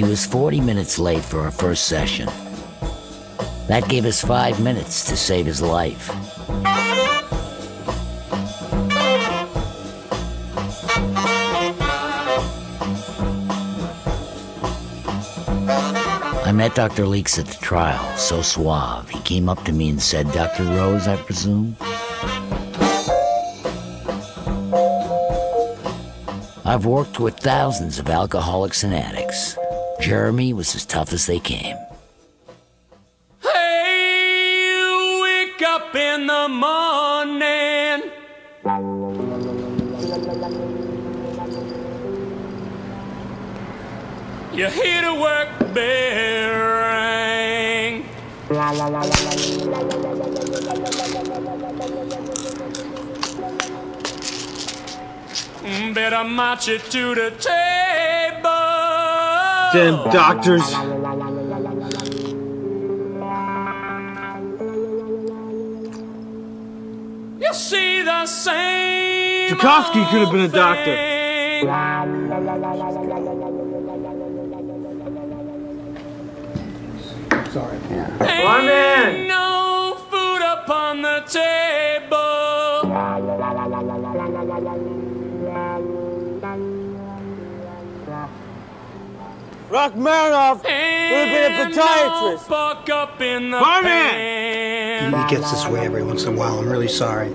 He was 40 minutes late for our first session. That gave us 5 minutes to save his life. I met Dr. Leeks at the trial, so suave. He came up to me and said, "Dr. Rose, I presume?" I've worked with thousands of alcoholics and addicts. Jeremy was as tough as they came. Hey, you wake up in the morning. You hear the work bell ring. Better march it to the table. Damn doctors. You see the same. Tchaikovsky could have been a doctor. Sorry. Ain't no food upon the table. Rachmaninoff would have been a podiatrist. Fuck up in the Barman! He gets this way every once in a while. I'm really sorry.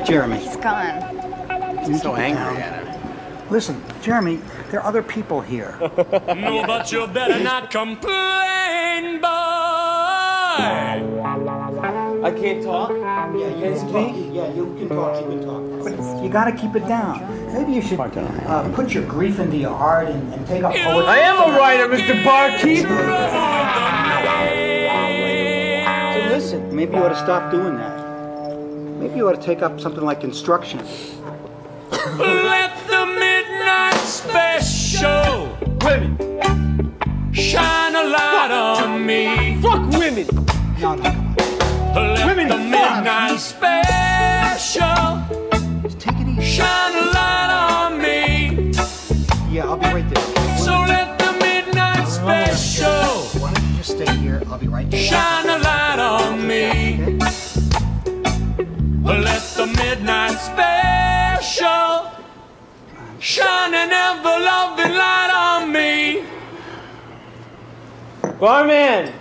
Jeremy. He's gone. I'm so angry at him. Listen, Jeremy, there are other people here. No, but you better not complain, boy. I can't talk? Yeah, you can talk. Yeah, you can talk. You can talk. But you got to keep it down. Maybe you should put your grief into your art and take up poetry. I am a writer, Mr. Barkeep! So listen, maybe you ought to stop doing that. Maybe you ought to take up something like construction. Let the midnight special Women! shine a light on me. Fuck women! No, come on. Let Women, the midnight special Just take it easy. shine a light on me. Yeah, I'll be right there. So let the midnight special Why don't you just stay here? I'll be right there. shine a light on me. Okay? Let the midnight special shine an ever-loving light on me. Barman!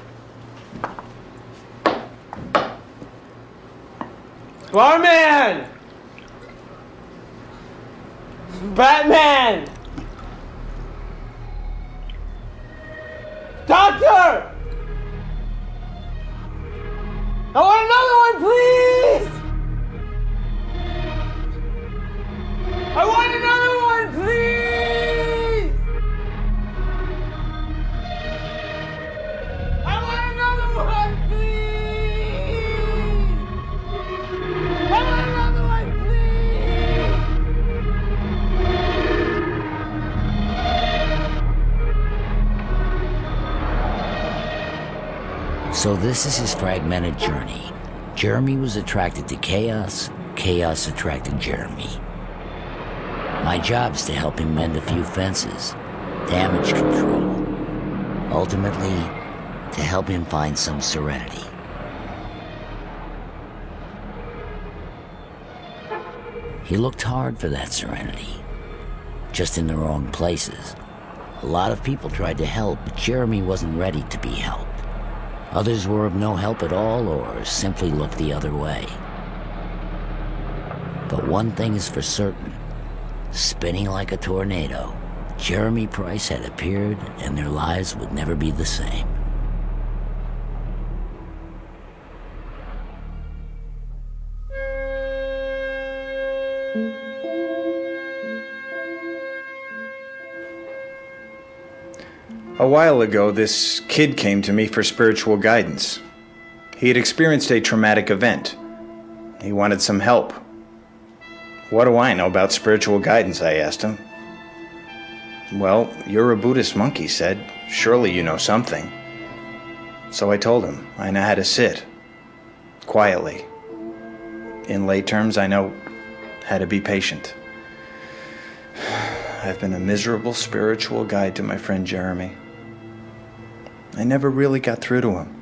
Barman! Batman! Doctor! I want another one, please! I want another one, please! I want another one, please! I want another one, please! So this is his fragmented journey. Jeremy was attracted to chaos. Chaos attracted Jeremy. My job is to help him mend a few fences, damage control. Ultimately, to help him find some serenity. He looked hard for that serenity, just in the wrong places. A lot of people tried to help, but Jeremy wasn't ready to be helped. Others were of no help at all or simply looked the other way. But one thing is for certain, spinning like a tornado, Jeremy Price had appeared and their lives would never be the same. A while ago, this kid came to me for spiritual guidance. He had experienced a traumatic event. He wanted some help. What do I know about spiritual guidance, I asked him. Well, you're a Buddhist monk, he said. Surely you know something. So I told him I know how to sit. Quietly. In lay terms, I know how to be patient. I've been a miserable spiritual guide to my friend Jeremy. I never really got through to him.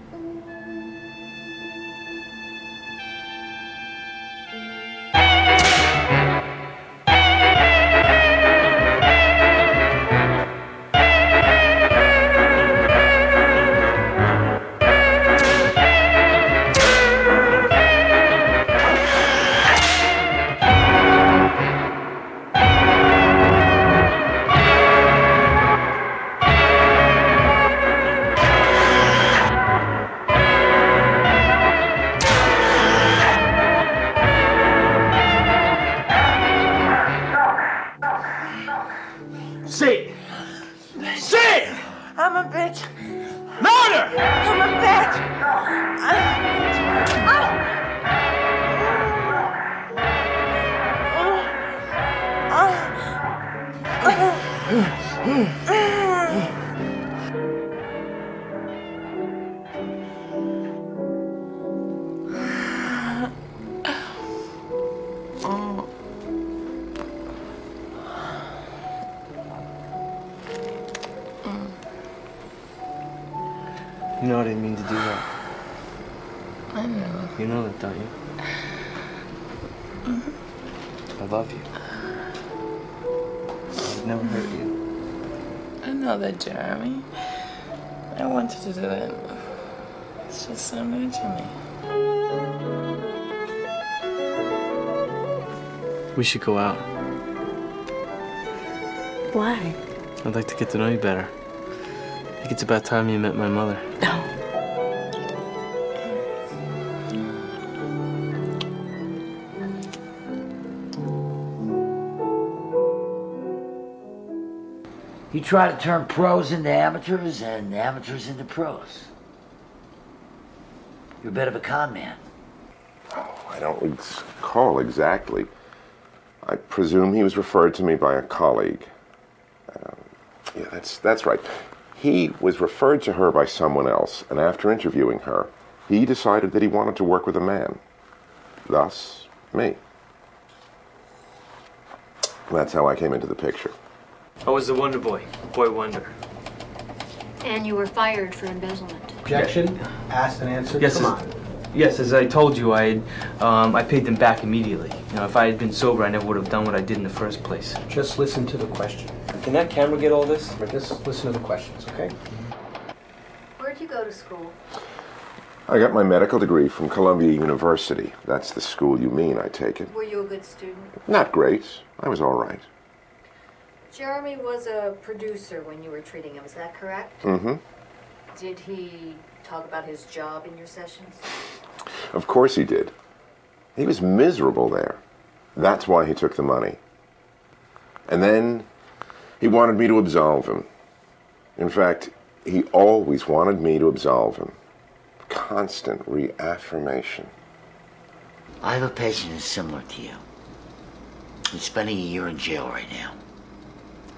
Say it! Say it! I'm a bitch. Louder! I'm a bitch. You know I didn't mean to do that. I know. You know that, don't you? I love you. I've never hurt you. I know that, Jeremy. I wanted to do it. It's just so new to me. We should go out. Why? I'd like to get to know you better. I think it's about time you met my mother. No. You try to turn pros into amateurs and amateurs into pros. You're a bit of a con man. Oh, I don't recall exactly. I presume he was referred to me by a colleague. Yeah, that's right. He was referred to her by someone else, and after interviewing her, he decided that he wanted to work with a man. Thus, me. That's how I came into the picture. I was the Wonder Boy, Boy Wonder. And you were fired for embezzlement. Objection? Asked and answered? Yes, Come on. Yes, as I told you, I paid them back immediately. You know, if I had been sober, I never would have done what I did in the first place. Just listen to the question. Can that camera get all this? Just listen to the questions, okay? Where'd you go to school? I got my medical degree from Columbia University. That's the school you mean, I take it. Were you a good student? Not great. I was all right. Jeremy was a producer when you were treating him, is that correct? Mm-hmm. Did he talk about his job in your sessions? Of course he did. He was miserable there. That's why he took the money. And then he wanted me to absolve him. In fact, he always wanted me to absolve him. Constant reaffirmation. I have a patient who's similar to you. He's spending a year in jail right now.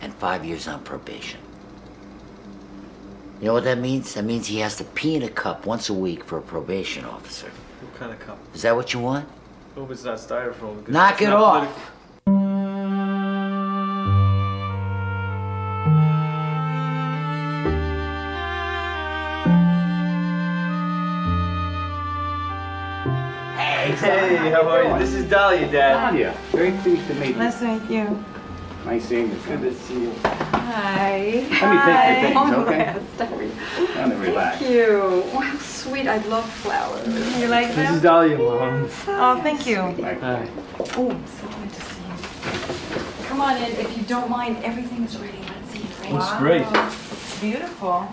And 5 years on probation. You know what that means? That means he has to pee in a cup once a week for a probation officer. What kind of cup? Is that what you want? Hope it's not styrofoam. Knock it off! Hey, how are you? This is Dahlia, Dad. Nadia, very pleased to meet you. Nice to meet you. Nice seeing you. Good to see you. Hi. Let me take your things, Oh, okay? yes, sorry. Let me relax. Thank you. Oh, how sweet. I love flowers. You like This them? is Dahlia, Mom. Oh, thank you. Hi. Oh, I'm so glad to see you. Come on in if you don't mind. Everything is ready. Let's see it. Looks great. It's beautiful.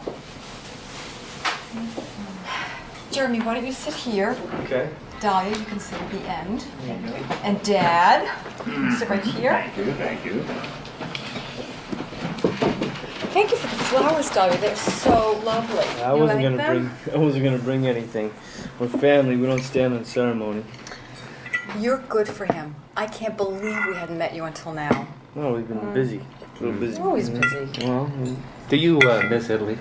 Jeremy, why don't you sit here? Okay. Dahlia, you can sit at the end. And Dad, you can sit right here. Thank you, thank you. Thank you for the flowers, Dahlia. They're so lovely. I You wasn't like gonna them? bring anything. We're family. We don't stand on ceremony. You're good for him. I can't believe we hadn't met you until now. No, we've been busy. A little busy. You're always busy. Well, Do you miss Italy?